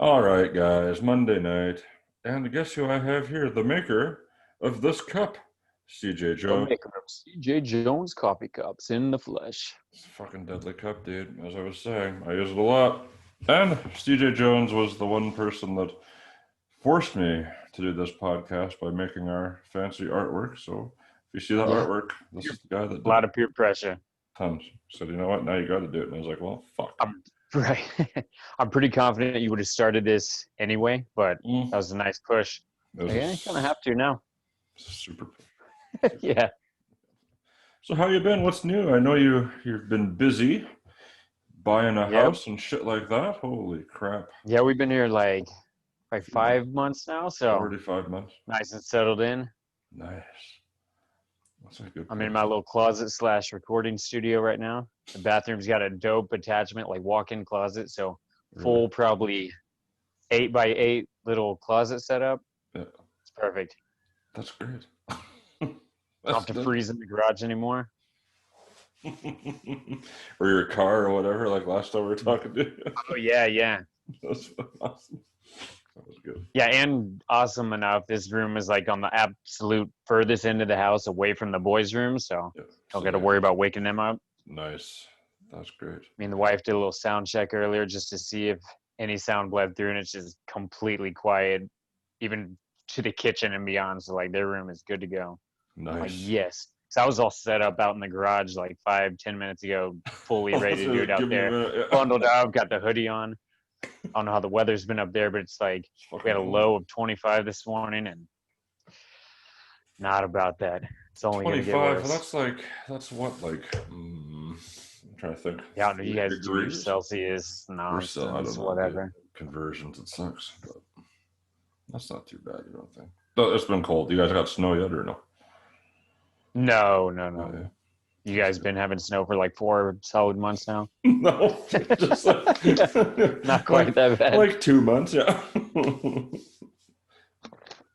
All right, guys, Monday night. And guess who I have here? The maker of this cup, CJ The Jones. maker of CJ Jones coffee cups in the flesh. It's a fucking deadly cup, dude. As I was saying, I use it a lot. And CJ Jones was the one person that forced me to do this podcast by making our fancy artwork. So if you see that artwork, this is the guy that did A lot it. of peer pressure. Tons. Said, you know what? Now you got to do it. And I was like, well, fuck. Right. I'm pretty confident you would have started this anyway, but that was a nice push. Yeah, you kind of have to now. Super. Yeah. So how you been? What's new? I know you've been busy buying a house and shit like that. Holy crap. Yeah, we've been here like 5 months now, so already 5 months. Nice and settled in. Nice. That's a good I'm in my little closet / recording studio right now. The bathroom's got a dope attachment, like walk-in closet, so full probably 8x8 little closet setup. Yeah. It's perfect. That's great. Don't have to freeze in the garage anymore. Or your car or whatever, like last time we were talking to you. Oh, yeah. That's awesome. That was good. Yeah, and awesome enough, this room is like on the absolute furthest end of the house away from the boys' room, so don't got to worry about waking them up. Nice. That's great. Me and the wife did a little sound check earlier just to see if any sound bled through, and it's just completely quiet, even to the kitchen and beyond. So, like, their room is good to go. Nice. I'm like, yes. So I was all set up out in the garage like 5-10 minutes ago, fully ready to do it out there. Bundled up, got the hoodie on. I don't know how the weather's been up there, but it's like we had a low of 25 this morning, and not about that. It's only going to get worse. That's what, I'm trying to think. Yeah, you guys do your Celsius nonsense, whatever. Conversions, it sucks, but that's not too bad, you don't think? It's been cold. You guys got snow yet or no? No. Oh, yeah. You guys been having snow for like 4 solid months now? No, just not quite that bad. Like 2 months, yeah.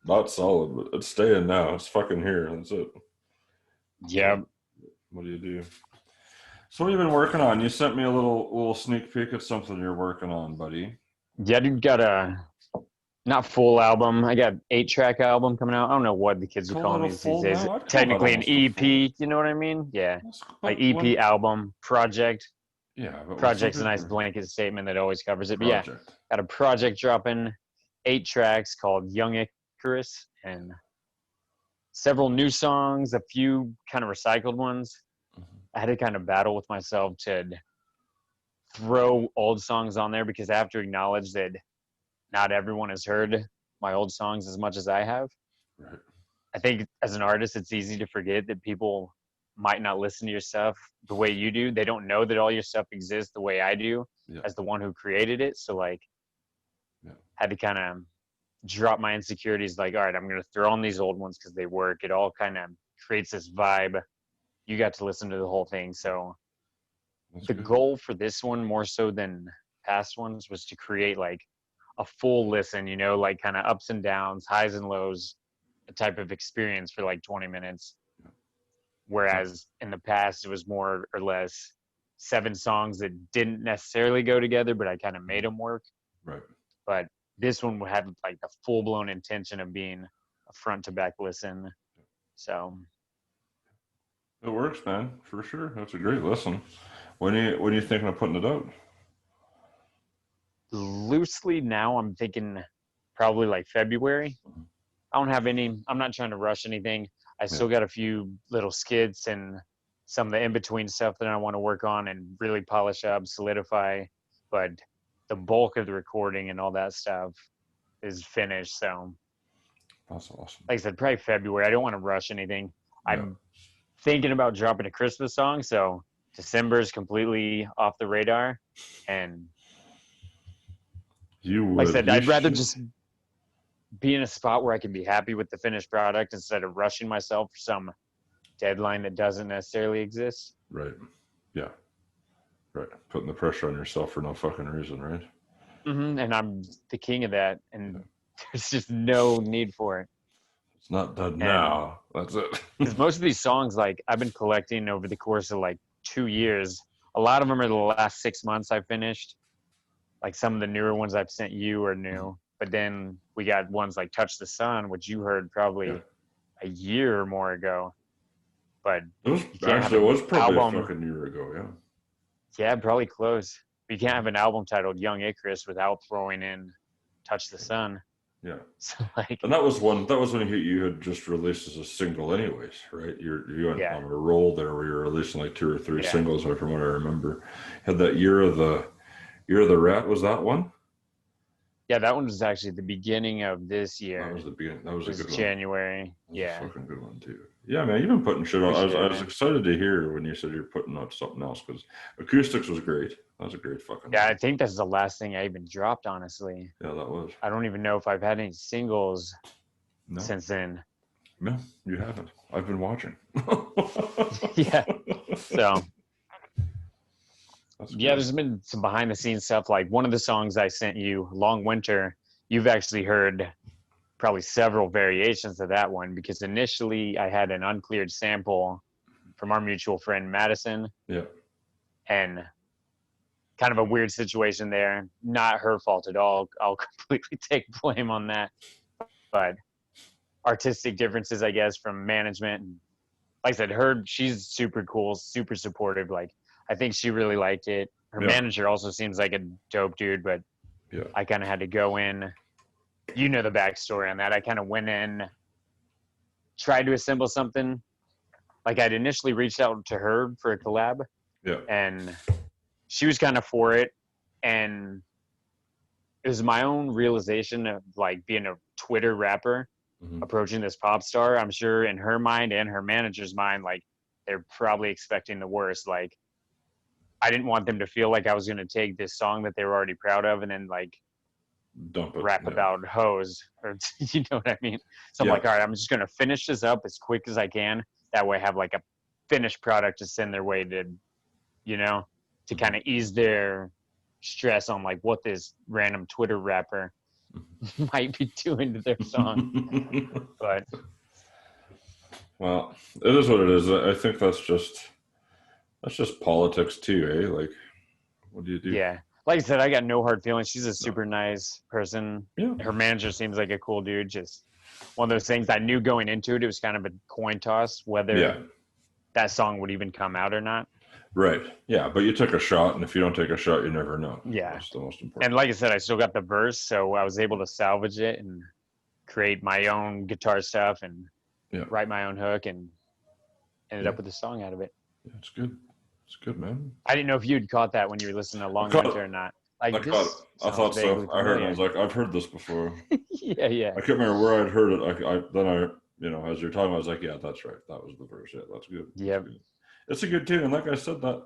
Not solid, but it's staying now. It's fucking here. That's it. Yeah. What do you do? So what have you been working on? You sent me a little sneak peek at something you're working on, buddy. Yeah, dude, got a not full album. I got 8-track album coming out. I don't know what the kids are calling these days. Technically an EP, you know what I mean? Yeah. Like EP album, project. Yeah. Project's a nice blanket statement that always covers it. But yeah, got a project dropping 8 tracks called Young Icarus, and several new songs, a few kind of recycled ones. I had to kind of battle with myself to throw old songs on there because I have to acknowledge that not everyone has heard my old songs as much as I have. Right. I think as an artist, it's easy to forget that people might not listen to your stuff the way you do. They don't know that all your stuff exists the way I do as the one who created it. So had to kind of drop my insecurities. Like, all right, I'm going to throw on these old ones because they work. It all kind of creates this vibe. You got to listen to the whole thing. So the goal for this one, more so than past ones, was to create like a full listen, like kind of ups and downs, highs and lows, a type of experience for like 20 minutes. Whereas in the past, it was more or less 7 songs that didn't necessarily go together, but I kind of made them work. Right. But this one had like the full blown intention of being a front to back listen. So it works, man, for sure. That's a great listen. When are you thinking of putting it out? Loosely now, I'm thinking probably like February. I don't have I'm not trying to rush anything. I still got a few little skits and some of the in-between stuff that I want to work on and really polish up, solidify. But the bulk of the recording and all that stuff is finished. So that's awesome. Like I said, probably February. I don't want to rush anything. I'm thinking about dropping a Christmas song. So December is completely off the radar. And like I said, I'd rather just be in a spot where I can be happy with the finished product instead of rushing myself for some deadline that doesn't necessarily exist. Right. Yeah. Right. Putting the pressure on yourself for no fucking reason, right? Mm-hmm. And I'm the king of that. And there's just no need for it. It's not done now. That's it. Because most of these songs, like, I've been collecting over the course of like 2 years. A lot of them are the last 6 months I finished. like some of the newer ones I've sent you are new, but then we got ones like Touch the Sun, which you heard probably a year or more ago. But It was you can't actually, have it was probably album. a fucking year ago, yeah. Yeah, probably close. You can't have an album titled Young Icarus without throwing in Touch the Sun. Yeah. So like, and that was when you had just released as a single anyways, right? You went on a roll there where you're releasing like 2 or 3 singles, from what I remember. Had that Year of the Rat, was that one? Yeah, that one was actually the beginning of this year. That was the beginning. That was a good January. one. Yeah. A fucking good one too. Yeah, man, you've been putting shit on. I was excited to hear when you said you're putting out something else, because Acoustics was great. That was a great fucking I think that's the last thing I even dropped, honestly. Yeah, that was. I don't even know if I've had any singles since then. No, you haven't. I've been watching. Yeah. So there's been some behind the scenes stuff. Like one of the songs I sent you, Long Winter, you've actually heard probably several variations of that one, because initially I had an uncleared sample from our mutual friend Madison. Yeah. And kind of a weird situation there. Not her fault at all. I'll completely take blame on that. But artistic differences, I guess, from management. And like I said, she's super cool, super supportive. Like, I think she really liked it. Her manager also seems like a dope dude, but I kind of had to go in. You know the backstory on that. I kind of went in, tried to assemble something. Like, I'd initially reached out to her for a collab. Yeah. And she was kind of for it. And it was my own realization of, like, being a Twitter rapper, approaching this pop star. I'm sure in her mind and her manager's mind, like, they're probably expecting the worst. Like, I didn't want them to feel like I was going to take this song that they were already proud of and then, like, dump it, rap about hoes, or you know what I mean? So I'm like, all right, I'm just going to finish this up as quick as I can. That way I have like a finished product to send their way to, you know, to kind of ease their stress on like what this random Twitter rapper might be doing to their song. But well, it is what it is. I think that's just politics too, eh? Like, what do you do? Yeah. Like I said, I got no hard feelings. She's a super nice person. Yeah. Her manager seems like a cool dude. Just one of those things I knew going into it. It was kind of a coin toss whether that song would even come out or not. Right. Yeah. But you took a shot, and if you don't take a shot, you never know. Yeah. That's the most important. And like I said, I still got the verse, so I was able to salvage it and create my own guitar stuff and write my own hook, and ended up with a song out of it. Yeah, it's good. It's good, man. I didn't know if you'd caught that when you were listening to Long Winter or not. Like, I thought so. I heard it. I was like, I've heard this before. Yeah. I can't remember where I'd heard it. Then you know, as you're talking, I was like, yeah, that's right. That was the verse. Yeah, that's good. Yeah. It's a good tune. And like I said, that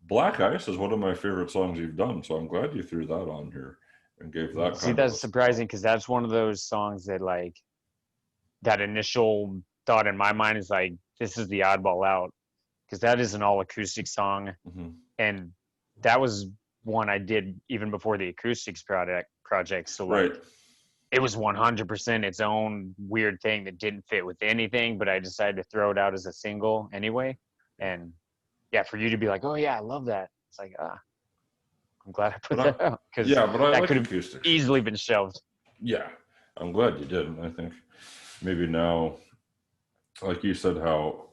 Black Ice is one of my favorite songs you've done. So I'm glad you threw that on here and gave that. See, that's surprising, because that's one of those songs that, like, that initial thought in my mind is like, this is the oddball out, because that is an all acoustic song. And that was one I did even before the acoustics project. So like, it was 100% its own weird thing that didn't fit with anything, but I decided to throw it out as a single anyway. And yeah, for you to be like, oh yeah, I love that. It's like, I'm glad I put that out, because but I that like could have acoustics. easily been shelved. Yeah, I'm glad you did. And I think maybe now, like you said, how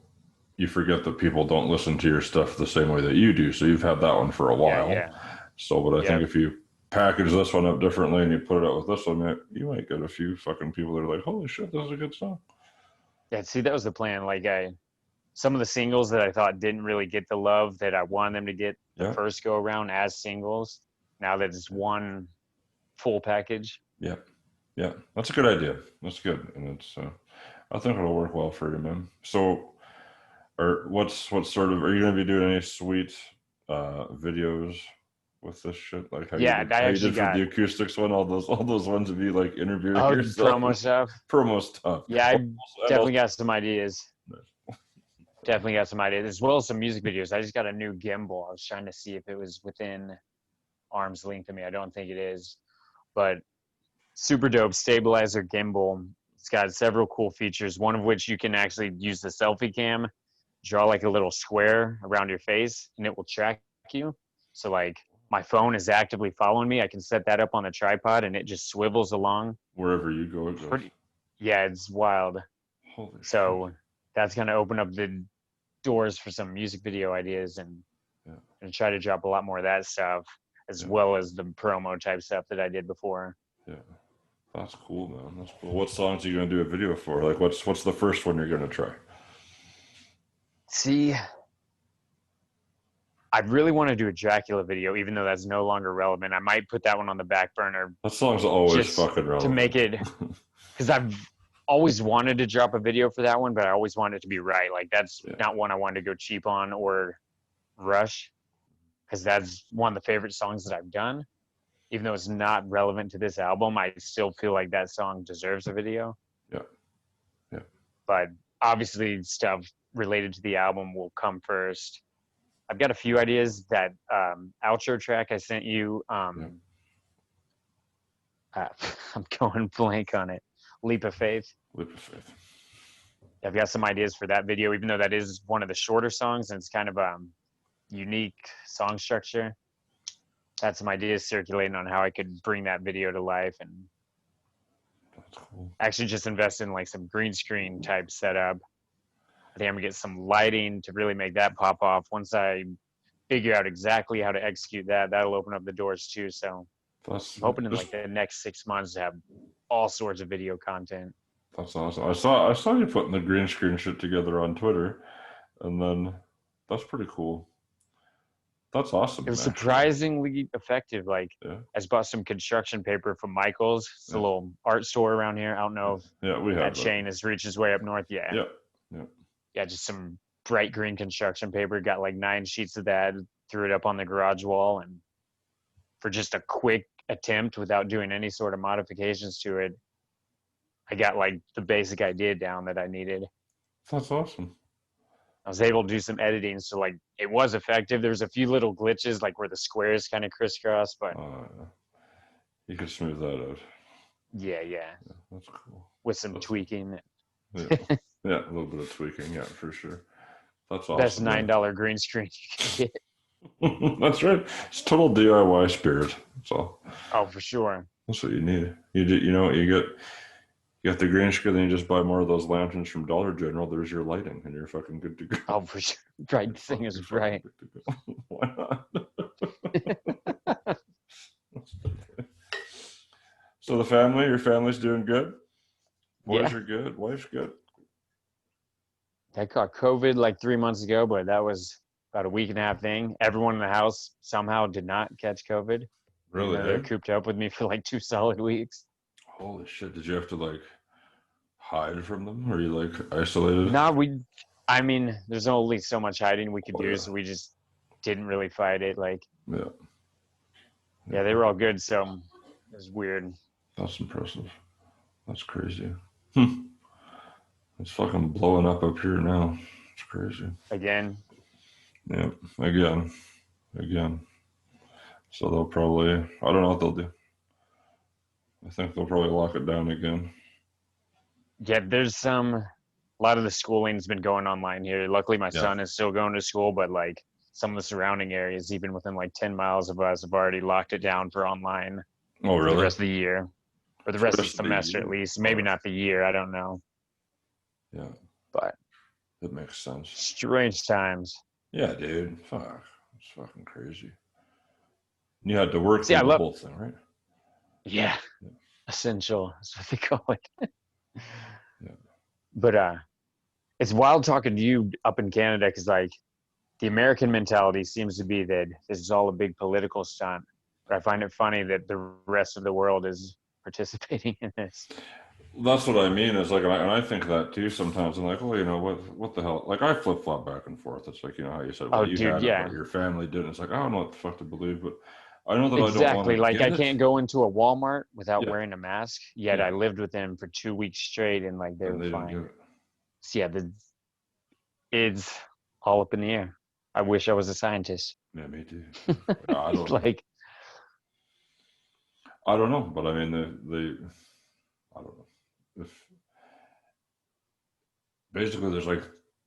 you forget that people don't listen to your stuff the same way that you do. So you've had that one for a while. Yeah. So, but I think if you package this one up differently and you put it out with this one, you might get a few fucking people that are like, holy shit, this is a good song. Yeah, see, that was the plan. Like, some of the singles that I thought didn't really get the love that I wanted them to get the first go around as singles, now that it's one full package. Yeah. That's a good idea. That's good. And it's, I think it'll work well for you, man. So, what sort of, are you going to be doing any sweet videos with this shit? Like how you did for the acoustics one, all those ones to be like interviewing yourself. Promo stuff. Yeah, I definitely got some ideas. Definitely got some ideas, as well as some music videos. I just got a new gimbal. I was trying to see if it was within arm's length of me. I don't think it is, but super dope stabilizer gimbal. It's got several cool features, one of which you can actually use the selfie cam, draw like a little square around your face, and it will track you. So like my phone is actively following me. I can set that up on the tripod and it just swivels along. Wherever you go, it goes. Yeah, it's wild. Holy so shit. That's going to open up the doors for some music video ideas and try to drop a lot more of that stuff as well as the promo type stuff that I did before. Yeah. That's cool, man. That's cool. What songs are you going to do a video for? Like, what's the first one you're going to try? See, I really want to do a Dracula video, even though that's no longer relevant. I might put that one on the back burner. That song's always fucking relevant. To make it, because I've always wanted to drop a video for that one, but I always wanted it to be right. Like, that's not one I wanted to go cheap on or rush, because that's one of the favorite songs that I've done. Even though it's not relevant to this album, I still feel like that song deserves a video. Yeah. Yeah. But obviously stuff related to the album will come first. I've got a few ideas. That outro track I sent you, I'm going blank on it. Leap of Faith. Leap of Faith. I've got some ideas for that video, even though that is one of the shorter songs and it's kind of unique song structure. Had some ideas circulating on how I could bring that video to life, and that's cool. Actually just invest in like some green screen type setup. I think I'm gonna get some lighting to really make that pop off. Once I figure out exactly how to execute that, that'll open up the doors too. So I'm hoping in like the next 6 months to have all sorts of video content. That's awesome. I saw you putting the green screen shit together on Twitter, and then that's pretty cool. That's awesome. It was surprisingly effective. Like, I just bought some construction paper from Michael's. It's a little art store around here. I don't know if we have that chain has reached its way up north yet. Yeah, just some bright green construction paper. Got like 9 sheets of that. Threw it up on the garage wall, and for just a quick attempt without doing any sort of modifications to it, I got like the basic idea down that I needed. That's awesome. I was able to do some editing, so like it was effective. There's a few little glitches, like where the squares kind of crisscross, but you could smooth that out. Yeah, that's cool. With some tweaking. Yeah, a little bit of tweaking, yeah, for sure. That's awesome. Best $9 green screen you can get. That's right. It's total DIY spirit. That's all. Oh, for sure. That's what you need. You got the green screen, then you just buy more of those lanterns from Dollar General. There's your lighting, and you're fucking good to go. Oh, for sure. Bright thing is bright. Why not? So your family's doing good? Boys are good. Wife's good. I caught COVID like 3 months ago, but that was about a week and a half thing. Everyone in the house somehow did not catch COVID. Really? They're cooped up with me for like 2 solid weeks. Holy shit. Did you have to like hide from them? Or you like isolated? No, there's only so much hiding we could do, so we just didn't really fight it. Like, they were all good, so it was weird. That's impressive. That's crazy. It's fucking blowing up here now. It's crazy. Again? Yeah, again. So they'll probably, I don't know what they'll do. I think they'll probably lock it down again. Yeah, there's a lot of the schooling's been going online here. Luckily, my son is still going to school, but like some of the surrounding areas, even within like 10 miles of us, have already locked it down for online. Oh, really? For the rest of the year. Or the rest of the semester, at least. Maybe not the year. I don't know. Yeah. But it makes sense. Strange times. Yeah, dude. Fuck. It's fucking crazy. You had to work through the whole thing, right? Yeah. Essential. That's what they call it. But it's wild talking to you up in Canada, because like the American mentality seems to be that this is all a big political stunt. But I find it funny that the rest of the world is participating in this. That's what I mean. Is like, and I think that too sometimes. I'm like, well, what the hell? Like, I flip flop back and forth. It's like, how you said, well, you had it, but your family didn't. It's like, I don't know what the fuck to believe, but I know that I don't want to like, I can't go into a Walmart without Yeah. wearing a mask. Yet I lived with them for 2 weeks straight, and like they And were they didn't fine. do it. So yeah, it's all up in the air. I wish I was a scientist. Yeah, me too. I don't like, I don't know, but I mean, I don't know. If basically there's like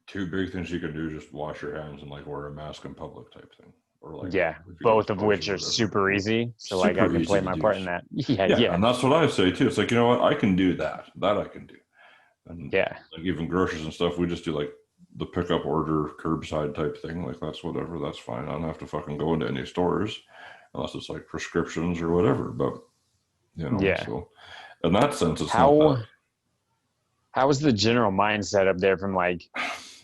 two big things you can do: just wash your hands and like wear a mask in public type thing. or like Yeah, if you go both to of college which or are whatever. super easy. So like I Super can easy play to my do. part in that. Yeah, Yeah, yeah, and that's what I say too. It's like, you know what, I can do that. That I can do. And yeah, like even groceries and stuff, we just do like the pickup order curbside type thing. Like that's whatever, that's fine. I don't have to fucking go into any stores unless it's like prescriptions or whatever. But you know, yeah. so in that sense, it's not How that. how is the general mindset up there from like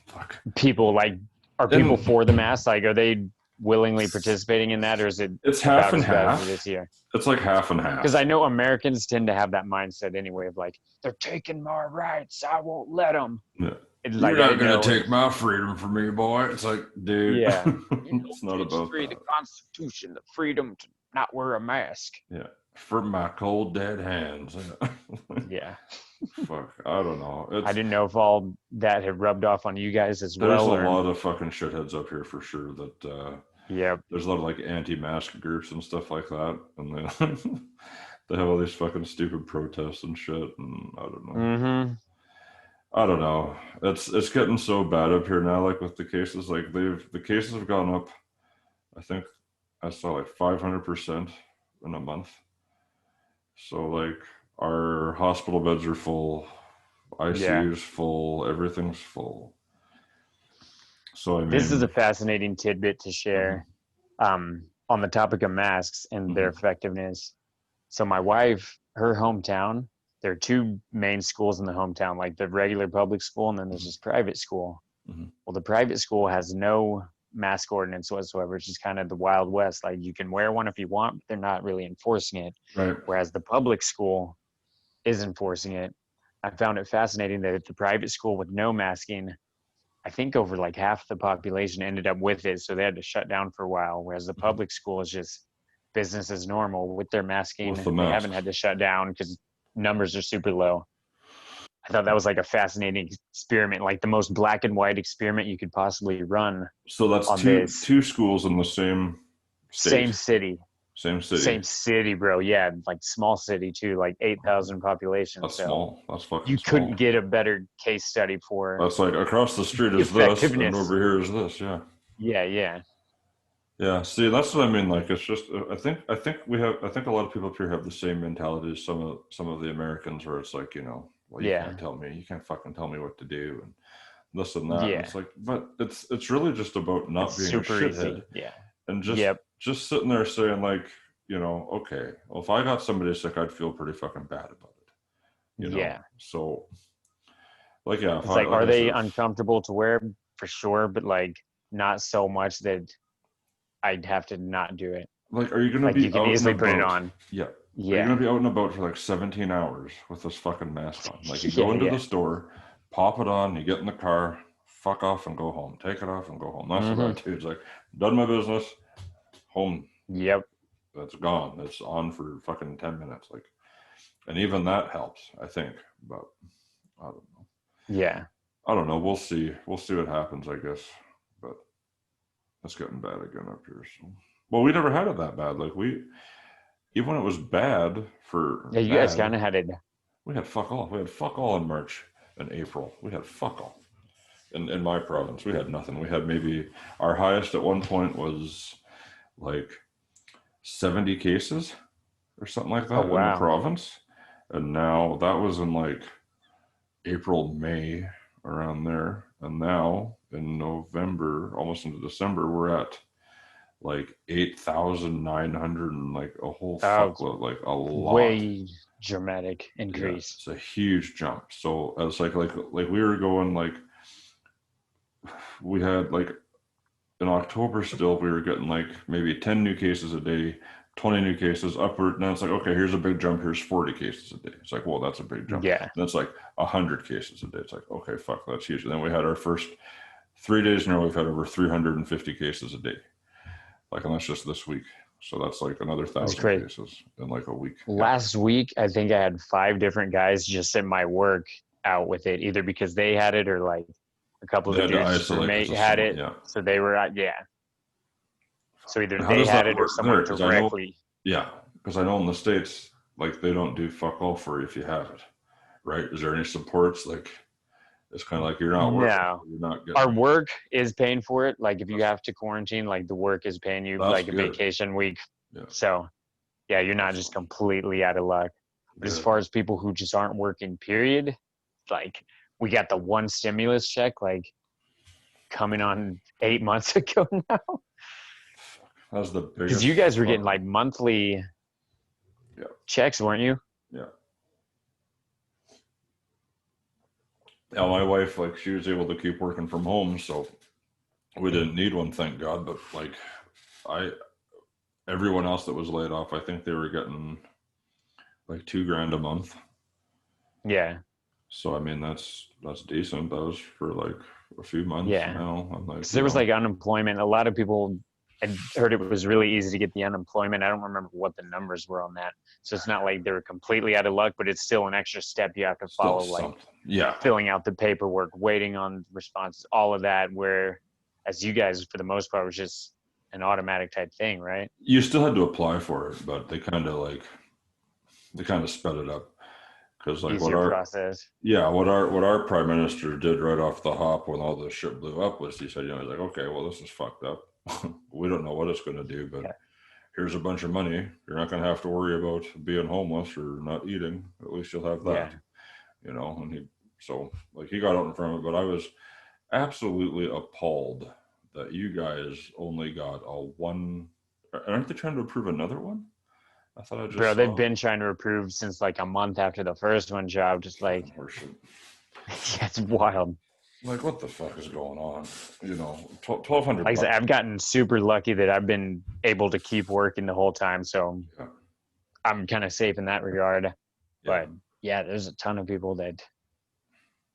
Fuck. people? Like, are people And for the mask? Like, are they willingly participating in that, or is it it's half about and as bad as it half. is here? It's like half and Because I half. know Americans tend to have that mindset anyway of like they're taking my rights, I won't let them. Yeah. It's You're like I not gonna know take it's my freedom from me, boy. It's like, dude, yeah. You know, it's not it's about free the that. Constitution, the freedom to not wear a mask. Yeah. From my cold dead hands. Yeah. Fuck. I don't know. I It's didn't know if all that had rubbed off on you guys as there's well, a or lot of fucking shitheads up here for sure that yeah, there's a lot of like anti-mask groups and stuff like that, and then they have all these fucking stupid protests and shit, and I don't know. mm-hmm. I don't know. It's getting so bad up here now. Like with the cases, like the cases have gone up. I think I saw like 500% in a month. So like our hospital beds are full, Yeah. ICU's full, everything's full. So I This is a mean, fascinating tidbit to mhm, share on the topic of masks and their mhm, effectiveness. So my wife, her hometown, there are two main schools in the hometown, like the regular public school, and then there's mhm, this private school. mhm. Well, the private school has no mask ordinance whatsoever. It's just kind of the Wild West. Like you can wear one if you want, but they're not really enforcing it. Right. Whereas the public school is enforcing it. I found it fascinating that at the private school with no masking, I think over like half the population ended up with it. So they had to shut down for a while. Whereas the Mhm. public school is just business as normal with their With masking. the They haven't masks. had to shut down because numbers are super low. I thought that was like a fascinating experiment, like the most black and white experiment you could possibly run So that's on this. two schools in the same Same state, city, same city. same city, bro. Yeah, like small city too, like 8,000 population. That's So small. That's fucking you couldn't small. get a better case study for That's like across the street the is this, and effectiveness. over here is this. Yeah. Yeah, yeah, Yeah, see, that's what I mean. Like, it's just I think a lot of people up here have the same mentality as some of the Americans, where it's like, you know, well, yeah, you can't fucking tell me what to do, and this and that, and yeah. it's like, but it's really just about not It's being a super shithead easy. Yeah. and Yep. just sitting there saying like, you know, okay, well, if I got somebody sick, I'd feel pretty fucking bad about it, you know. Yeah. So, like, yeah, if It's I like, like are I said, they if uncomfortable to wear? For sure, but like not so much that I'd have to not do it. like, are you gonna Like you be can out and easily put it about? on. Yeah. Are you Yeah. gonna be out and about for like 17 hours with this fucking mask on? Like, you go Yeah, into the yeah. store, pop it on, you get in the car, fuck off and go home. Take it off and go home. That's what I Mm-hmm. do. It's like, done my business, home. Yep. That's gone. It's on for fucking 10 minutes. Like, and even that helps, I think. But I don't know. Yeah. I don't know. We'll see. We'll see what happens, I guess. But it's getting bad again up here. So, well, we never had it that bad. Like, even when it was bad for Yeah, you guys bad, kind of had it. we had fuck all. We had fuck all in March and April. We had fuck all. In my province, we had nothing. We had maybe our highest at one point was like 70 cases or something like Oh that in the wow. province. And now that was in like April, May, around there. And now in November, almost into December, we're at like 8,900 and like a whole Oh, fuckload, like a lot. way dramatic Yeah, increase. it's a huge jump. So it's like we were going like we had like in October still we were getting like maybe 10 new cases a day, 20 new cases upward. Now it's like, okay, here's a big jump. Here's 40 cases a day. It's like, well, that's a big jump. Yeah. And it's like 100 cases a day. It's like, okay, fuck, that's huge. And then we had our first 3 days in a row, we've had over 350 cases a day. Like, and that's just this week. So that's like another That's 1,000 crazy. cases in like a week. Yeah. Last week, I think I had 5 different guys just at my work out with it, either because they had it or like a couple of They the had to dudes' isolate because roommate of had someone. it. Yeah. So they were, yeah. So either How they does that had it or work there? someone Because I know, directly. yeah, because I know in the States, like they don't do fuck all for you if you have it, right? Is there any supports? Like, It's kind of like you're not working. No. You're not getting. Our work is paying for it. Like if you have to quarantine, like the work is paying you like a vacation week. Yeah. So yeah, you're not just completely out of luck. But as far as people who just aren't working, period, like we got the one stimulus check like coming on 8 months ago now. That was the biggest. Because you guys were getting like monthly checks, weren't you? Yeah. Yeah, my wife, like, she was able to keep working from home, so we didn't need one, thank God. But like, everyone else that was laid off, I think they were getting like $2,000 a month. Yeah. So I mean, that's decent. That was for like a few months now. I'm like, there was like unemployment. A lot of people, I heard it was really easy to get the unemployment. I don't remember what the numbers were on that. So it's not like they were completely out of luck, but it's still an extra step you have to follow, like filling out the paperwork, waiting on responses, all of that. Where, as you guys, for the most part, was just an automatic type thing, right? You still had to apply for it, but they kind of sped it up. Because like what our prime minister did right off the hop when all this shit blew up was he said, he's like, okay, well, this is fucked up. We don't know what it's going to do, but here's a bunch of money. You're not going to have to worry about being homeless or not eating. At least you'll have that, and he got out in front of it, but I was absolutely appalled that you guys only got a one. Aren't they trying to approve another one? I thought I just Bro, they've been trying to approve since like a month after the first one job. Just like, it's wild. Like, what the fuck is going on? $1,200. Like I said, I've gotten super lucky that I've been able to keep working the whole time, so I'm kind of safe in that regard. But yeah, there's a ton of people that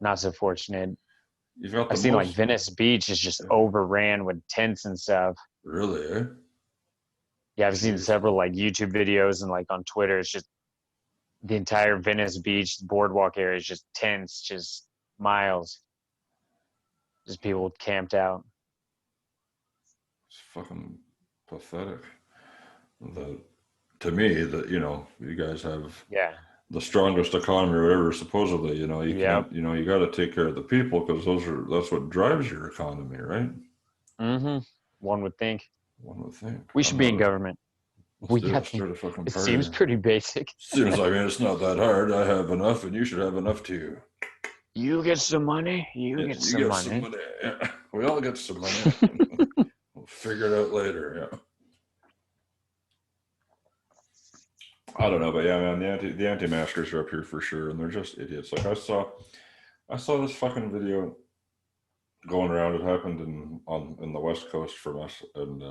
not so fortunate. I've seen like Venice Beach is just overran with tents and stuff. Really? Eh? Yeah, I've seen several like YouTube videos and like on Twitter. It's just the entire Venice Beach boardwalk area is just tents, just miles. Just people camped out. It's fucking pathetic. To me, you guys have the strongest economy or whatever. Supposedly, you can't, you got to take care of the people because that's what drives your economy, right? Mm-hmm. One would think. We should be in government. It seems pretty basic. Seems like it's not that hard. I have enough, and you should have enough too. You get some money. You get some money. Yeah. We all get some money. We'll figure it out later. Yeah. I don't know, but yeah, man, the anti-maskers are up here for sure, and they're just idiots. Like I saw this fucking video going around. It happened in the West Coast from us, and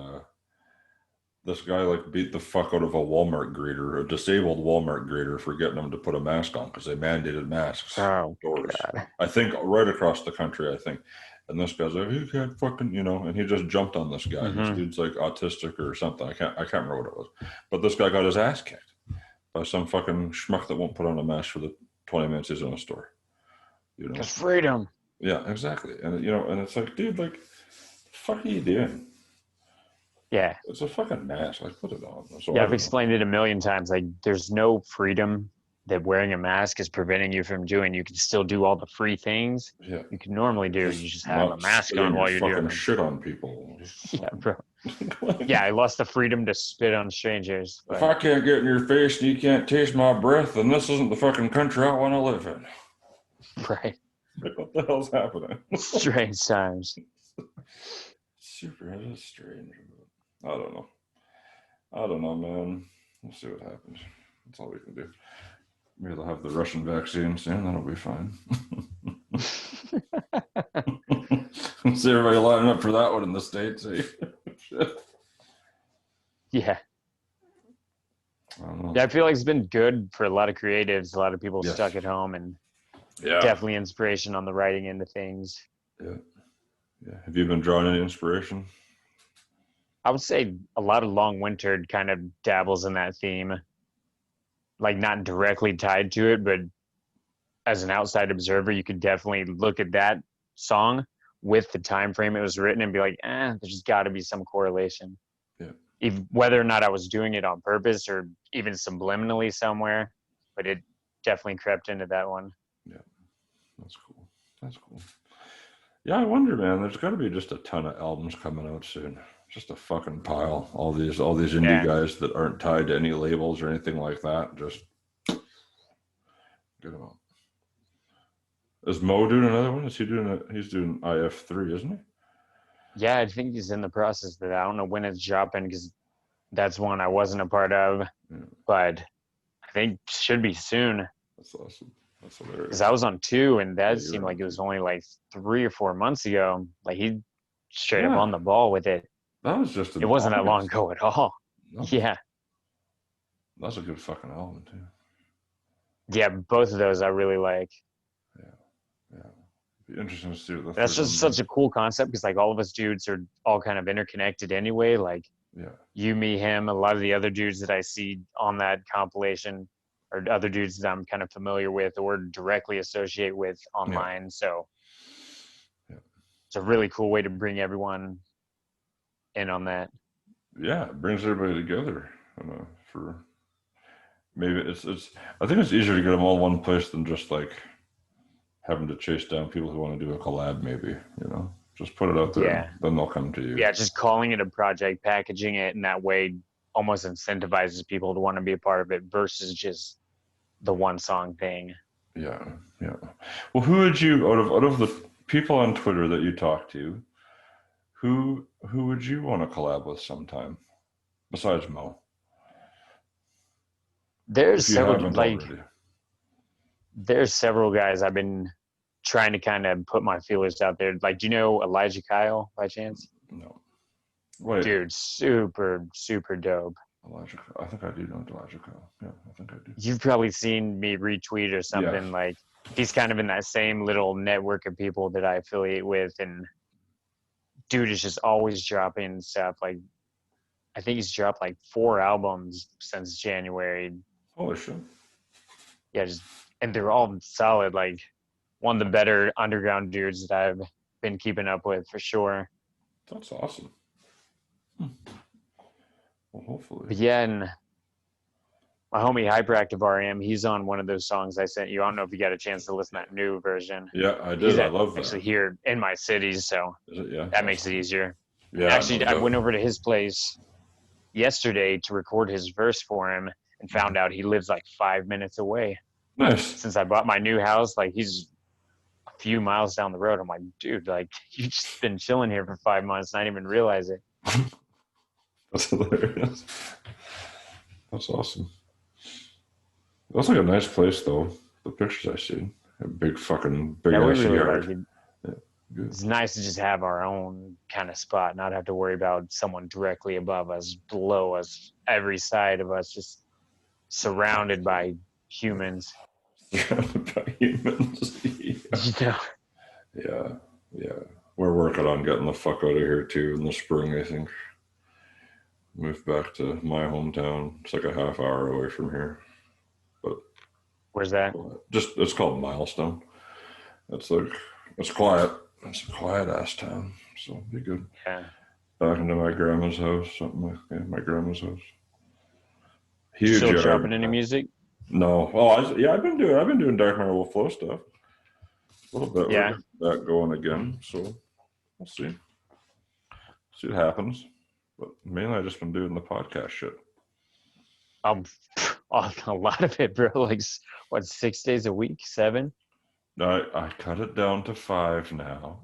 this guy like beat the fuck out of a Walmart greeter, a disabled Walmart greeter, for getting him to put a mask on because they mandated masks. Oh, doors. God. I think right across the country. I think, and this guy's like, you can't fucking, and he just jumped on this guy. Mm-hmm. This dude's like autistic or something. I can't remember what it was, but this guy got his ass kicked by some fucking schmuck that won't put on a mask for the 20 minutes he's in a store. Because freedom. Yeah, exactly. And and it's like, dude, like, the fuck are you doing? Yeah. It's a fucking mask. Like, put it on. So I've explained it a million times. Like, there's no freedom that wearing a mask is preventing you from doing. You can still do all the free things you can normally do. You just have a mask on while you're doing them. Shit on people. Yeah, bro. Yeah, I lost the freedom to spit on strangers. If I can't get in your face and you can't taste my breath, then this isn't the fucking country I want to live in. Right. Like, what the hell's happening? Strange times. It is strange. I don't know, man. We'll see what happens. That's all we can do. Maybe they'll have the Russian vaccine soon. That'll be fine. See everybody lining up for that one in the States. Yeah. I feel like it's been good for a lot of creatives, a lot of people stuck at home, and definitely inspiration on the writing end of things. Yeah. Have you been drawing any inspiration? I would say a lot of Long Winter kind of dabbles in that theme. Like, not directly tied to it, but as an outside observer, you could definitely look at that song with the time frame it was written and be like, there's got to be some correlation. Yeah. Whether or not I was doing it on purpose or even subliminally somewhere, but it definitely crept into that one. Yeah, that's cool. That's cool. Yeah, I wonder, man. There's got to be just a ton of albums coming out soon. Just a fucking pile. All these indie guys that aren't tied to any labels or anything like that. Just get them out. Is Mo doing another one? Is he doing it? He's doing IF3, isn't he? Yeah, I think he's in the process of that. I don't know when it's dropping because that's one I wasn't a part of, but I think should be soon. That's awesome. That's hilarious. Because I was on 2, and that seemed like it was only like 3 or 4 months ago. Like he straight up on the ball with it. That was just. It wasn't that long ago at all. No. Yeah. That's a good fucking album too. Yeah, both of those I really like. Yeah. Be interesting to see what that's just such a cool concept because like all of us dudes are all kind of interconnected anyway. Like you, me, him, a lot of the other dudes that I see on that compilation or other dudes that I'm kind of familiar with or directly associate with online. Yeah. So it's a really cool way to bring everyone in on that. Yeah, it brings everybody together. For maybe it's. I think it's easier to get them all in one place than just like having to chase down people who want to do a collab. Maybe just put it out there. Then they'll come to you. Yeah, just calling it a project, packaging it in that way, almost incentivizes people to want to be a part of it versus just the one song thing. Yeah. Well, who would you out of the people on Twitter that you talk to? Who would you want to collab with sometime besides Mo? There's several guys I've been trying to kind of put my feelers out there. Like, do you know Elijah Kyle by chance? No. Wait. Dude, super, super dope. Elijah, I think I do know Elijah Kyle. Yeah, I think I do. You've probably seen me retweet or something. Like, he's kind of in that same little network of people that I affiliate with, and dude is just always dropping stuff. Like, I think he's dropped like 4 albums since January. Holy shit. Yeah, and they're all solid. Like, one of the better underground dudes that I've been keeping up with for sure. That's awesome. Well, hopefully. But yeah, and my homie Hyperactive RM, he's on one of those songs I sent you. I don't know if you got a chance to listen to that new version. Yeah, I did. I love that. Actually here in my city, so that makes it easier. Yeah. Actually, I went over to his place yesterday to record his verse for him and found out he lives like 5 minutes away. Nice. Since I bought my new house, like he's a few miles down the road. I'm like, dude, like you've just been chilling here for 5 months and I didn't even realize it. That's hilarious. That's awesome. That's like a nice place though. The pictures I see. A big ass really yard. Like it. It's nice to just have our own kind of spot, not have to worry about someone directly above us, below us, every side of us, just surrounded by humans. Surrounded by humans. Yeah. We're working on getting the fuck out of here too in the spring, I think. Move back to my hometown. It's like a half hour away from here. But where's that? It's called Milestone. It's quiet. It's a quiet ass town, so it'll be good. Yeah. Back into my grandma's house, something like that. My grandma's house. Huge. Still dropping any music? No. Well, I've been doing Dark Matter Will Flow stuff. A little bit. Yeah. We're getting that going again, so we'll see. See what happens. But mainly I've just been doing the podcast shit. A lot of it, bro. Like, what, 6 days a week? 7? I cut it down to 5 now.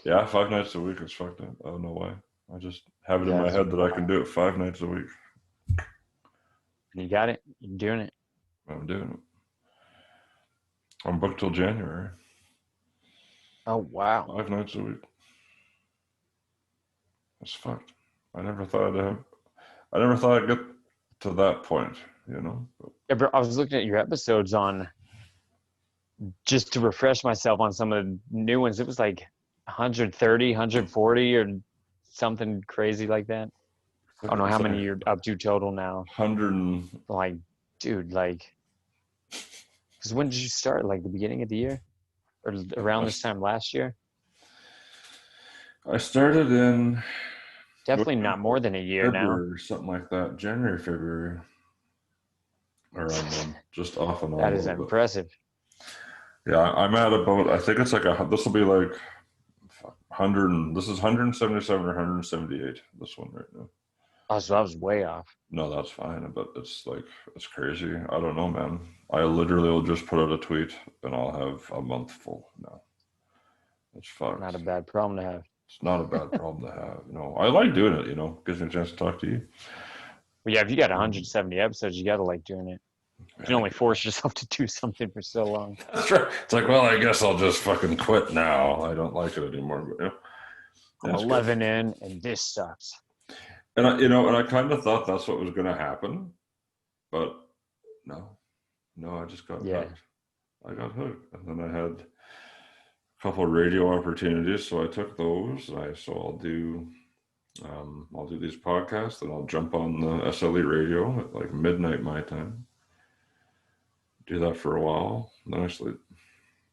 Yeah, 5 nights a week is fucked up. I don't know why. I just have it in my head that I can do it 5 nights a week. You got it. You're doing it. I'm doing it. I'm booked till January. Oh, wow. 5 nights a week. That's fucked. I never thought I'd get to that point, But. Yeah, bro, I was looking at your episodes just to refresh myself on some of the new ones. It was like 130, 140 or something crazy like that. I don't know how many you're up to total now. 100. Like, dude, because when did you start? Like the beginning of the year? Or around this time last year? I started in... Definitely not more than a year February, now. Or something like that. January, February. Around then. Just off and on. That is impressive. Yeah, I'm at about, I think it's like this will be like 100, this is 177 or 178, this one right now. Oh, so I was way off. No, that's fine, but it's like, it's crazy. I don't know, man. I literally will just put out a tweet and I'll have a month full now. It's fucked. Not a bad problem to have. It's not a bad problem to have. I like doing it, gives me a chance to talk to you. Well, yeah, if you got 170 episodes, you got to like doing it. You can only force yourself to do something for so long. That's right. It's like, well, I guess I'll just fucking quit now. I don't like it anymore. But I'm 11 in, and this sucks. And I kind of thought that's what was going to happen, but no, I just got hooked. I got hooked, and then I had a couple of radio opportunities, so I took those. I'll do these podcasts, and I'll jump on the SLE Radio at like midnight my time. Do that for a while, then I sleep,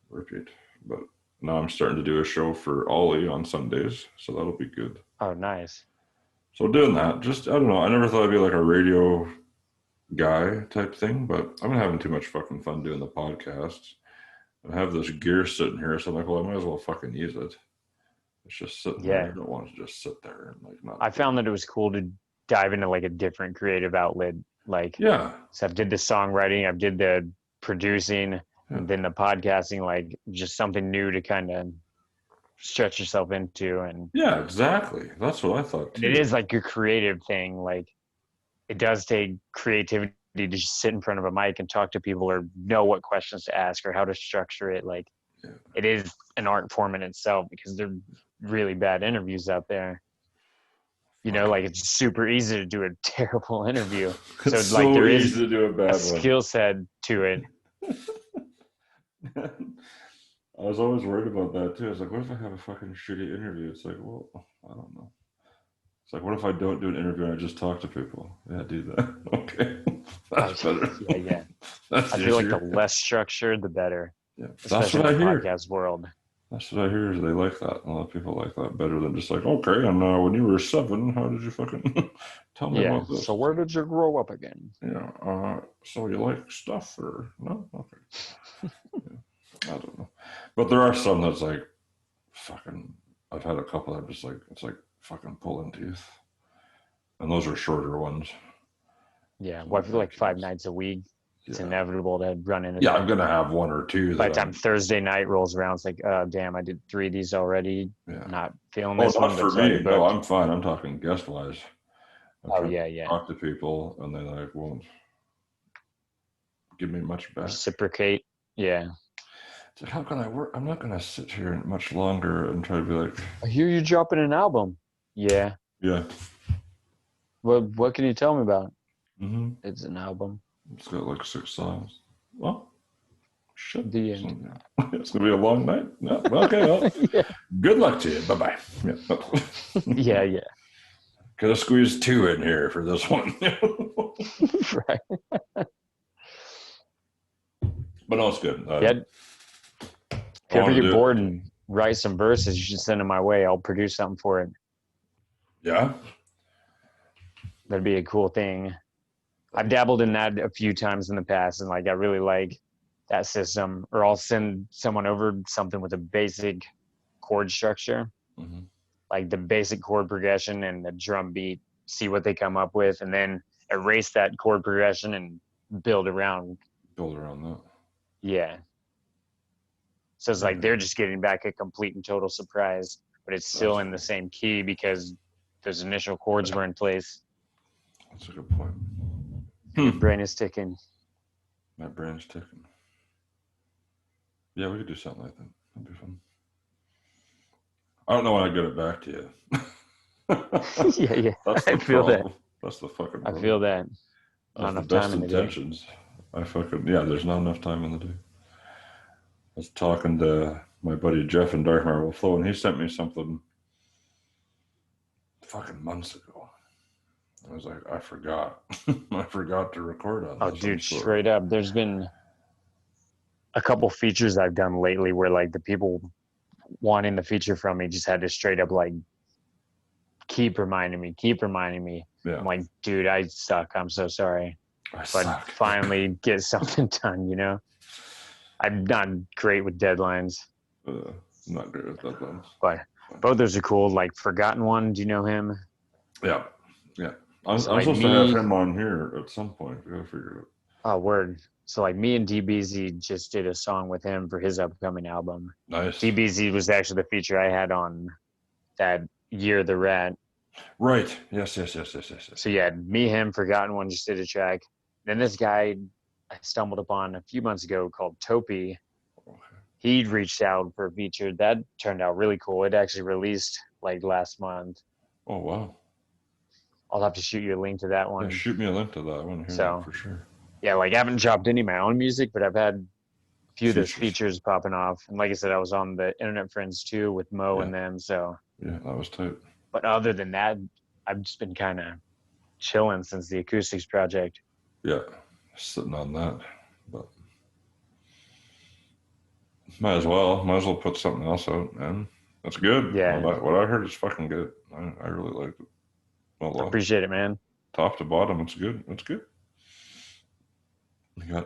repeat. But now I'm starting to do a show for Ollie on Sundays, so that'll be good. Oh, nice. So doing that, just, I don't know, I never thought I'd be like a radio guy type thing, but I've been having too much fucking fun doing the podcasts. I have this gear sitting here, so I'm like, well, I might as well fucking use it. It's just sitting there. I don't want to just sit there and like not. I found that it was cool to dive into like a different creative outlet. Like, yeah. So I did the songwriting, I did the producing, and then the podcasting, like just something new to kind of stretch yourself into. And yeah, exactly. That's what I thought too. It is like a creative thing. Like it does take creativity to just sit in front of a mic and talk to people or know what questions to ask or how to structure it. Like it is an art form in itself because there are really bad interviews out there. Like it's super easy to do a terrible interview. It's like there is easy to do a bad skill set to it. I was always worried about that too. I was like, what if I have a fucking shitty interview? It's like, well, I don't know. It's like, what if I don't do an interview and I just talk to people? Yeah, do that. Okay. That's better. Yeah. I feel like the less structured, the better. Yeah. That's what I hear. Podcast world. That's what I hear is they like that. A lot of people like that better than just like, okay, and when you were 7, how did you fucking tell me about this? So where did you grow up again? Yeah. So you like stuff or no? Okay. I don't know. But there are some that's like fucking, I've had a couple that just like, it's like fucking pulling teeth. And those are shorter ones. Yeah. Well, I feel like 5 nights a week. It's inevitable to run into. Yeah, I'm gonna have 1 or 2. By the time Thursday night rolls around, it's like, oh damn, I did 3 of these already. Yeah. Not feeling this one. Not for me. No, I'm fine. I'm talking guest wise. Talk to people and they like won't give me much back. Reciprocate. Yeah. It's like, how can I work? I'm not gonna sit here much longer and try to be like, I hear you dropping an album. Yeah. Yeah. Well, what can you tell me about? Mm-hmm. It's an album. It's got like 6 songs. Well, shit. The end. It's going to be a long night. No, okay, well, good luck to you. Bye-bye. Yeah. Yeah. Could have squeezed 2 in here for this one. Right. But no, it's good. If you ever get bored and write some verses, you should send them my way. I'll produce something for it. Yeah? That'd be a cool thing. I've dabbled in that a few times in the past, and like I really like that system. Or I'll send someone over something with a basic chord structure, like the basic chord progression and the drum beat. See what they come up with, and then erase that chord progression and build around. Build around that. Yeah. So it's like they're just getting back a complete and total surprise, but it's still in the same key because those initial chords were in place. That's a good point. Your brain is ticking. My brain's ticking. Yeah, we could do something like that. That'd be fun. I don't know when I get it back to you. Yeah. I feel that. That's the fucking problem. I feel that. Not enough time in the intentions. Day. There's not enough time in the day. I was talking to my buddy Jeff in Dark Marble Flow, and he sent me something fucking months ago. I was like, I forgot. I forgot to record on this. Oh, dude, straight up. There's been a couple features I've done lately where like the people wanting the feature from me just had to straight up like keep reminding me. Yeah. I'm like, dude, I suck. I'm so sorry. But finally get something done, I'm not great with deadlines. Not great with deadlines. But both those are cool. Like Forgotten One, do you know him? Yeah. I'm like supposed to have him on here at some point. I gotta figure it out. Oh, word. So like me and DBZ just did a song with him for his upcoming album. Nice. DBZ was actually the feature I had on that Year the Rat. Right. Yes. So yeah, me, him, Forgotten One just did a track. Then this guy I stumbled upon a few months ago called Topi. Okay. He reached out for a feature. That turned out really cool. It actually released like last month. Oh, wow. I'll have to shoot you a link to that one. Yeah, shoot me a link to that. I want to hear that for sure. Yeah, like I haven't dropped any of my own music, but I've had a few of those features popping off. And like I said, I was on the Internet Friends too with Mo and them. So yeah, that was tight. But other than that, I've just been kind of chilling since the Acoustics project. Yeah, sitting on that, but might as well put something else out, man. That's good. Yeah, what I heard is fucking good. I really liked it. I appreciate it, man. Top to bottom, it's good. It's good.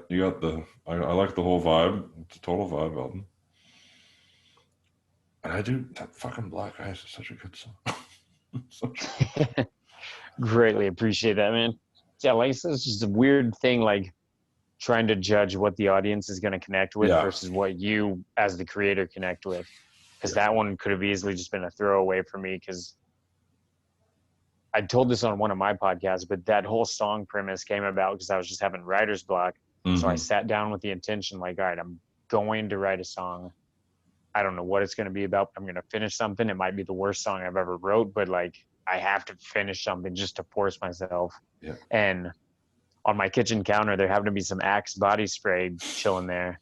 You got the. I like the whole vibe. It's a total vibe album. And I do that fucking Black Ice is such a good song. Greatly appreciate that, man. Yeah, like I said, it's just a weird thing, like trying to judge what the audience is going to connect with versus what you as the creator connect with. Because that one could have easily just been a throwaway for me, because I told this on one of my podcasts, but that whole song premise came about because I was just having writer's block. Mm-hmm. So I sat down with the intention, like, all right, I'm going to write a song. I don't know what it's going to be about, but I'm going to finish something. It might be the worst song I've ever wrote, but like I have to finish something just to force myself. Yeah. And on my kitchen counter, there happened to be some Axe body spray chilling there.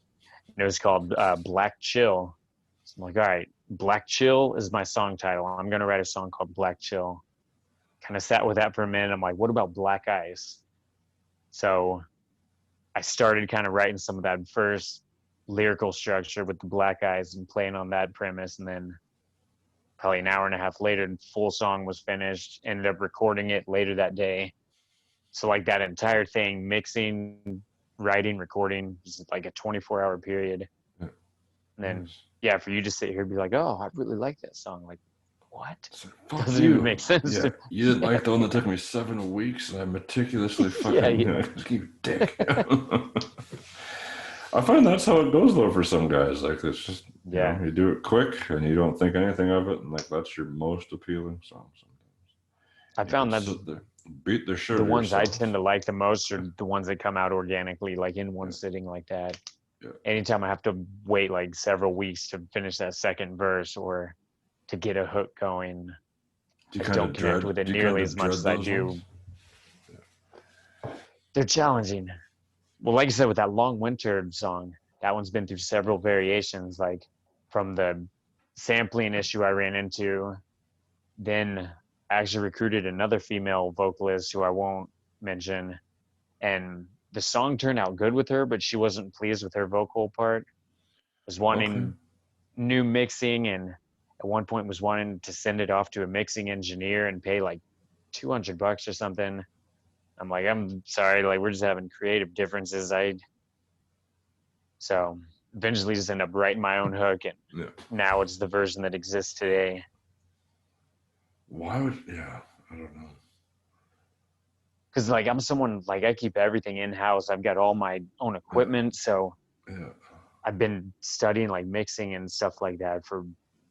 And it was called Black Chill. So I'm like, all right, Black Chill is my song title. I'm going to write a song called Black Chill. Kind of sat with that for a minute. I'm like, what about Black Ice? So I started kind of writing some of that first lyrical structure with the Black Ice and playing on that premise. And then probably an hour and a half later, the full song was finished. Ended up recording it later that day. So like that entire thing, mixing, writing, recording, is like a 24-hour period. And then, yeah, for you to sit here and be like, oh, I really like that song. Like, what? Doesn't even make sense. Yeah. You didn't like the one that took me 7 weeks and I meticulously fucking you dick. I find that's how it goes though for some guys. Like it's just you know, you do it quick and you don't think anything of it, and like that's your most appealing song sometimes. I found that beat the shit. The ones I tend to like the most are the ones that come out organically, like in one sitting like that. Yeah. Anytime I have to wait like several weeks to finish that second verse or to get a hook going, I don't connect with it nearly as much as I do. Yeah. They're challenging. Well, like I said, with that Long Winter song, that one's been through several variations, like from the sampling issue I ran into. Then I actually recruited another female vocalist who I won't mention. And the song turned out good with her, but she wasn't pleased with her vocal part. Was wanting new mixing, and at one point was wanting to send it off to a mixing engineer and pay like $200 or something. I'm like, I'm sorry, like we're just having creative differences. So eventually just end up writing my own hook, and now it's the version that exists today. Why would I don't know. Because like I'm someone, like I keep everything in-house. I've got all my own equipment, so I've been studying like mixing and stuff like that for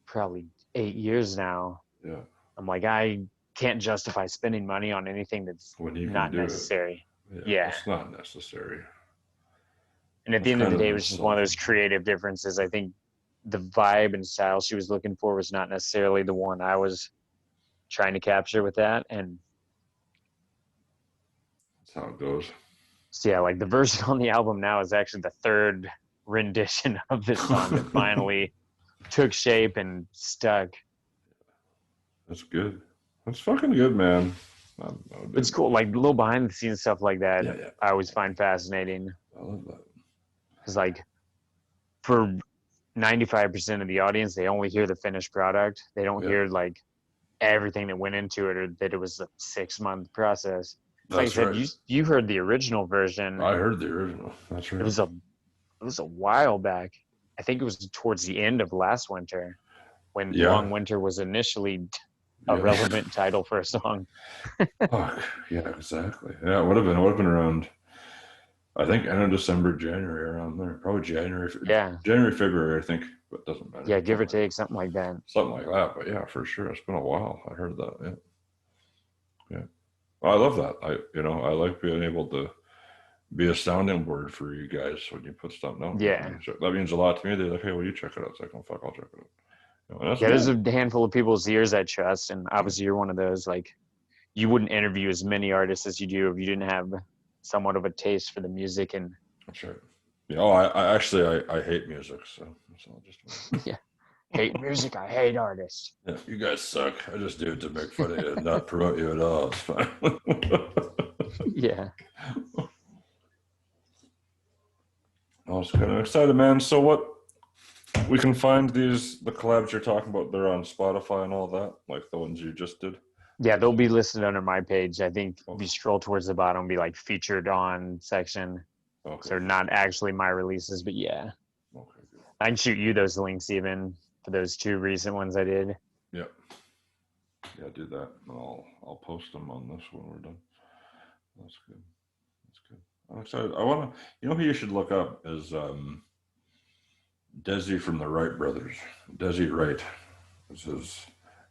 probably 8 years now. Yeah. I'm like, I can't justify spending money on anything that's not necessary. Yeah. It's not necessary. And at the end of the day, it was just one of those creative differences. I think the vibe and style she was looking for was not necessarily the one I was trying to capture with that. And that's how it goes. So yeah, like the version on the album now is actually the third rendition of this song that finally took shape and stuck. That's good. That's fucking good, man. It's cool, like little behind the scenes stuff like that. I always find fascinating. I love that. Because like for 95% of the audience, they only hear the finished product. They don't hear like everything that went into it, or that it was a 6-month process. Like I said, you heard the original version. I heard the original. That's right. It was a it was a while back. I think it was towards the end of last winter when Long Winter was initially a relevant title for a song. Fuck. Yeah, exactly. Yeah, it would have been around, I think, end of December, January, around there. Probably January, February, I think, but it doesn't matter. Yeah, give or take, something like that. Something like that, but yeah, for sure. It's been a while. I heard that. Yeah. Yeah. Well, I love that. I like being able to be a sounding board for you guys when you put something out. Yeah. That means a lot to me. They're like, hey, will you check it out? It's like, oh, fuck, I'll check it out. There's a handful of people's ears I trust, and obviously you're one of those. Like, you wouldn't interview as many artists as you do if you didn't have somewhat of a taste for the music. And that's right. Yeah. Oh, I actually hate music, so I'll just yeah. Hate music. I hate artists. Yeah, you guys suck. I just do it to make fun of you and not promote you at all. It's fine. Yeah. I was kind of excited, man. So what? We can find the collabs you're talking about. They're on Spotify and all that, like the ones you just did. Yeah, they'll be listed under my page. I think if you scroll towards the bottom, it'll be like featured on section. Okay. So they're not actually my releases, but yeah. Okay. Good. I can shoot you those links even for those 2 recent ones I did. Yeah. Yeah, do that. I'll post them on this when we're done. That's good. That's good. I'm excited. I want to. You know who you should look up is Desi from the Wright brothers. Desi Wright is his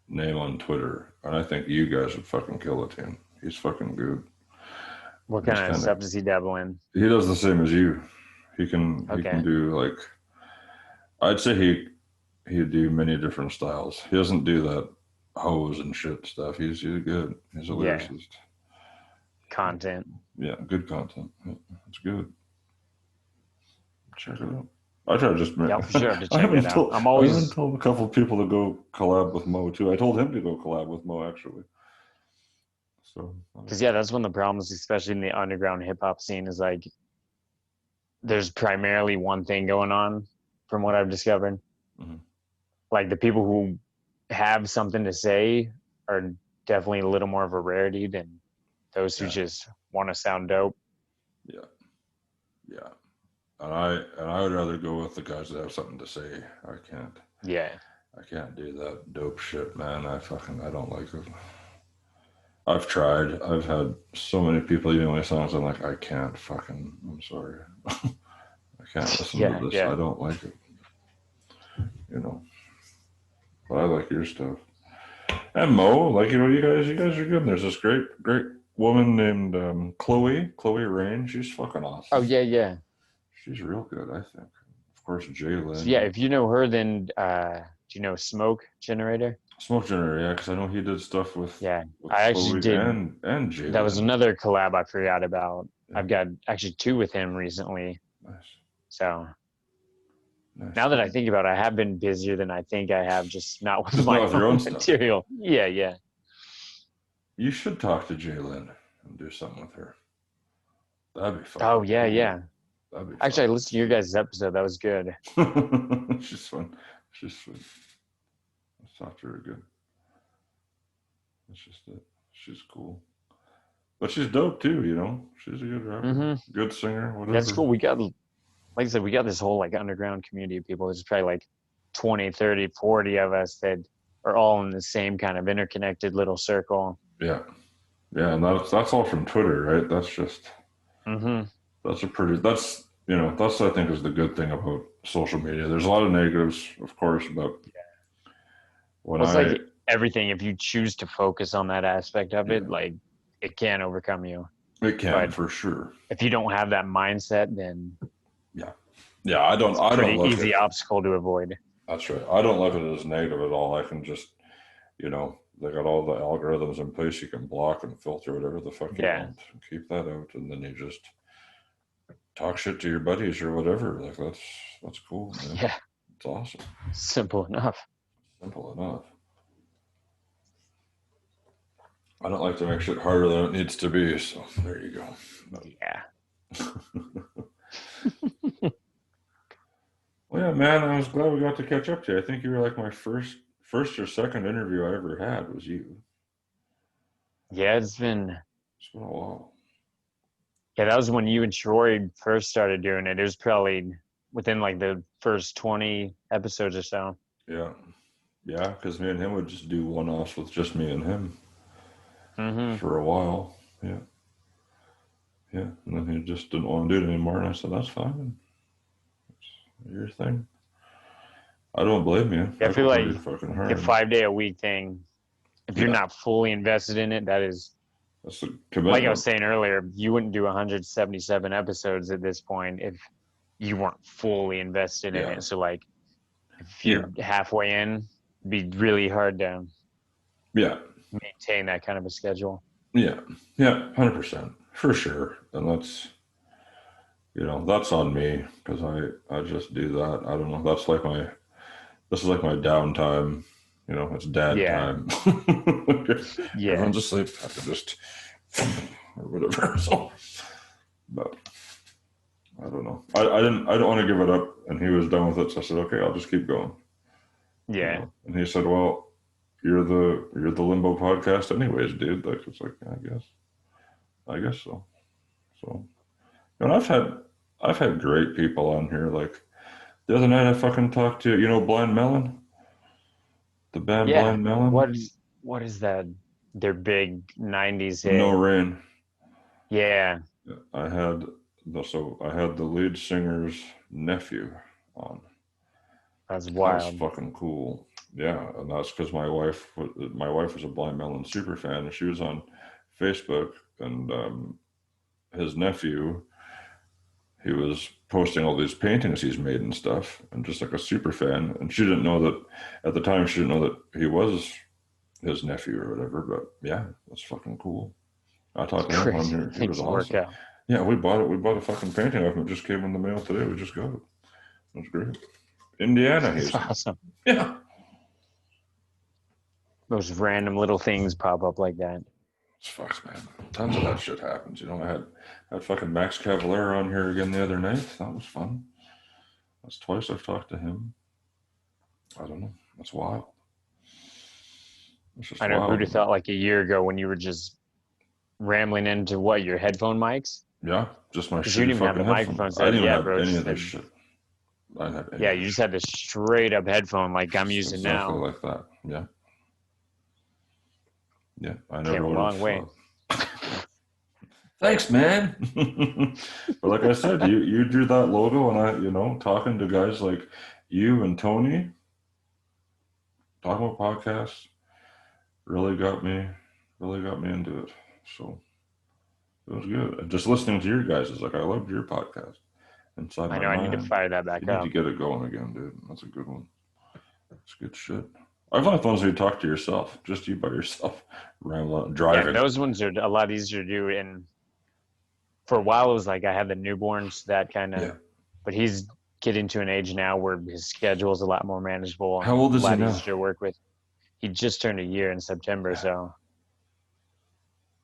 name on Twitter, and I think you guys would fucking kill it, team. He's fucking good. What kind of stuff does he dabble in? He does the same as you. He can do like. I'd say he'd do many different styles. He doesn't do that hose and shit stuff. He's good. He's a lyricist. Content. Yeah, good content. Yeah, it's good. Check it out. I try to just make. Yeah, for sure. To check it out. I'm always. I even told a couple of people to go collab with Mo too. I told him to go collab with Mo actually. So. Because that's one of the problems, especially in the underground hip hop scene, is like there's primarily one thing going on, from what I've discovered. Mm-hmm. Like the people who have something to say are definitely a little more of a rarity than those who just want to sound dope. Yeah. Yeah. And I would rather go with the guys that have something to say. I can't. Yeah. I can't do that dope shit, man. I don't like it. I've tried. I've had so many people email my songs. I'm like, I'm sorry. I can't listen to this. I don't like it. But I like your stuff. And Mo, like, you guys are good. And there's this great woman named Chloe Rain. She's fucking awesome. Oh, yeah. She's real good, I think. Of course, Jalen. So, if you know her, then do you know Smoke Generator? Smoke Generator, yeah, because I know he did stuff with. Yeah, with I actually did. And Jalen. That was another collab I forgot about. Yeah. I've got actually 2 with him recently. Nice. So. Nice. Now that I think about it, I have been busier than I think I have, just not with my own material. Stuff. Yeah. You should talk to Jalen and do something with her. That'd be fun. Oh, yeah. That'd be fun. Actually, I listened to your guys' episode. That was good. She's fun. Let's talk to her again. That's just it. She's cool. But she's dope, too, She's a good rapper, good singer, whatever. That's cool. Like I said, we got this whole like underground community of people. There's probably like 20, 30, 40 of us that are all in the same kind of interconnected little circle. Yeah. Yeah. And that's all from Twitter, right? That's just, that's I think is the good thing about social media. There's a lot of negatives, of course, but like everything, if you choose to focus on that aspect of it, like it can overcome you. It can, for sure. If you don't have that mindset, then Yeah, I don't pretty easy obstacle to avoid. That's right. I don't look at it as negative at all. I can just, they got all the algorithms in place. You can block and filter whatever the fuck you want. Keep that out, and then you just talk shit to your buddies or whatever. Like that's cool, man. Yeah, it's awesome. Simple enough. I don't like to make shit harder than it needs to be. So there you go. Yeah. Well, yeah, man, I was glad we got to catch up to you. I think you were like my first or second interview I ever had was you. Yeah, it's been a while. Yeah, that was when you and Troy first started doing it. It was probably within like the first 20 episodes or so. Yeah. Yeah, because me and him would just do one-offs with just me and him for a while. Yeah. Yeah. And then he just didn't want to do it anymore. And I said, that's fine. It's your thing. I don't blame you. I feel like fucking the hard. 5-day-a-week thing, if you're not fully invested in it, that's a commitment. Like I was saying earlier, you wouldn't do 177 episodes at this point if you weren't fully invested in it. So like if you're halfway in, it'd be really hard to maintain that kind of a schedule. Yeah. Yeah, 100%. For sure. And that's, that's on me because I just do that. I don't know. This is like my downtime. It's dad time. Everyone's asleep. I could just, or whatever. So, but I don't know. I don't want to give it up. And he was done with it. So I said, okay, I'll just keep going. Yeah. And he said, well, you're the Limbo podcast anyways, dude. Like, it's like, I guess so. So, and I've had great people on here. Like the other night I fucking talked to, Blind Melon? The band Blind Melon? What is that? Their big 90s hit. No Rain. Yeah. I had the lead singer's nephew on. That's wild. That was fucking cool. Yeah, and that's because my wife was a Blind Melon super fan, and she was on Facebook, and his nephew, he was posting all these paintings he's made and stuff, and just like a super fan. And she didn't know that at the time. She didn't know that he was his nephew or whatever. But yeah, that's fucking cool. I talked to him on here. He was awesome. Yeah, we bought it. We bought a fucking painting of him. It just came in the mail today. We just got it. That's great. Indiana. That's awesome. Yeah. Those random little things pop up like that. It's fucked, man. Tons of that shit happens. I had fucking Max Cavalera on here again the other night. That was fun. That's twice I've talked to him. I don't know. That's wild. I know. Who'd have thought like a year ago when you were just rambling into your headphone mics? Yeah, just my shit. You didn't even have the microphones. I didn't have any of this shit. I didn't have any. Yeah, you just had this straight up headphone like I'm using now. Exactly like that. Yeah. Yeah, I never came a long way. Thanks, man. But like I said, you drew that logo, and I, talking to guys like you and Tony, talking about podcasts, really got me into it. So it was good. And just listening to your guys is like, I loved your podcast. Inside I know I need to fire that back up. You need to get it going again, dude. That's a good one. That's good shit. I like the ones where you talk to yourself, just you by yourself, rambling, driving. Yeah, those ones are a lot easier to do. And for a while, it was like I had the newborns, that kind of. Yeah. But he's getting to an age now where his schedule is a lot more manageable. How old is he now? A lot easier to work with. He just turned a year in September, so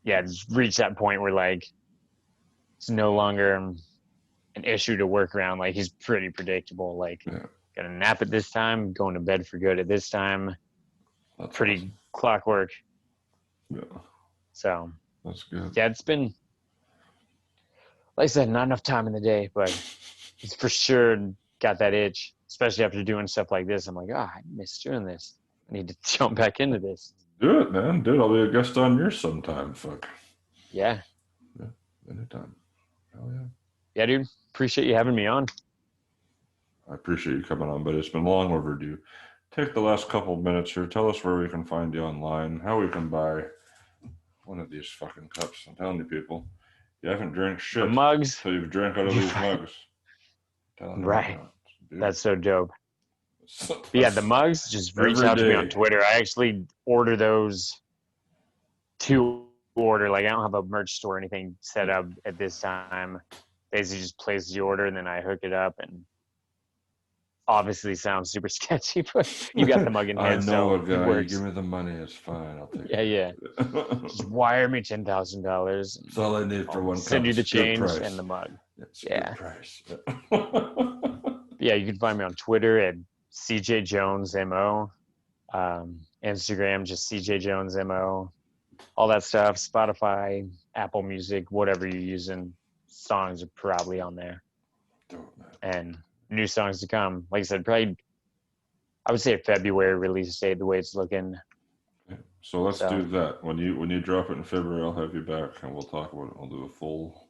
yeah, it's reached that point where like it's no longer an issue to work around. Like he's pretty predictable. Like. Yeah. Got a nap at this time, going to bed for good at this time. That's pretty awesome. Clockwork. Yeah. So that's good. Yeah, it's been, like I said, not enough time in the day, but it's for sure got that itch, especially after doing stuff like this. I'm like, I miss doing this. I need to jump back into this. Do it, man. Dude, I'll be a guest on yours sometime. Fuck. Yeah. Yeah, anytime. Hell yeah. Yeah, dude. Appreciate you having me on. I appreciate you coming on, but it's been long overdue. Take the last couple of minutes here. Tell us where we can find you online, how we can buy one of these fucking cups. I'm telling you, people, you haven't drank shit. The mugs. So you've drank out of these mugs. Right. That's so dope. Yeah, the mugs, just reach out to me on Twitter. I actually order those to order. Like, I don't have a merch store or anything set up at this time. Basically, just place the order, and then I hook it up, and obviously sounds super sketchy, but you got the mug in hand. I know, so a guy. You give me the money, it's fine. I'll take it. Yeah. Just wire me $10,000. That's all I need for one cup. Send you the change and the mug. Yeah. Good price. Yeah, you can find me on Twitter at Ceejay Jonez MO. Instagram, just Ceejay Jonez MO. All that stuff. Spotify, Apple Music, whatever you're using. Songs are probably on there. Dope, man. And new songs to come. Like I said, probably I would say a February release date the way it's looking. Okay. So let's do that. When you drop it in February, I'll have you back and we'll talk about it. We'll do a full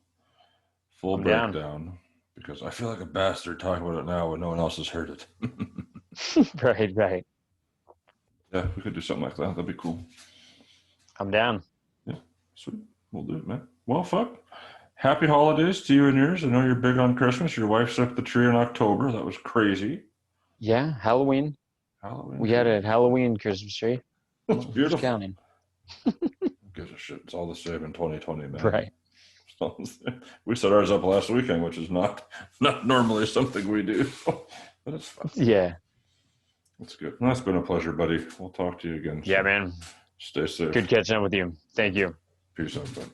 breakdown because I feel like a bastard talking about it now when no one else has heard it. Right. Yeah, we could do something like that. That'd be cool. I'm down. Yeah, sweet. We'll do it, man. Well, fuck. Happy holidays to you and yours. I know you're big on Christmas. Your wife set the tree in October. That was crazy. Yeah, Halloween. We had a Halloween Christmas tree. That's beautiful. Just counting. Who gives a shit? It's all the same in 2020, man. Right. We set ours up last weekend, which is not normally something we do. But it's fun. Yeah. That's good. Well, that's been a pleasure, buddy. We'll talk to you again. Yeah, man. Stay safe. Good catching up with you. Thank you. Peace out, man.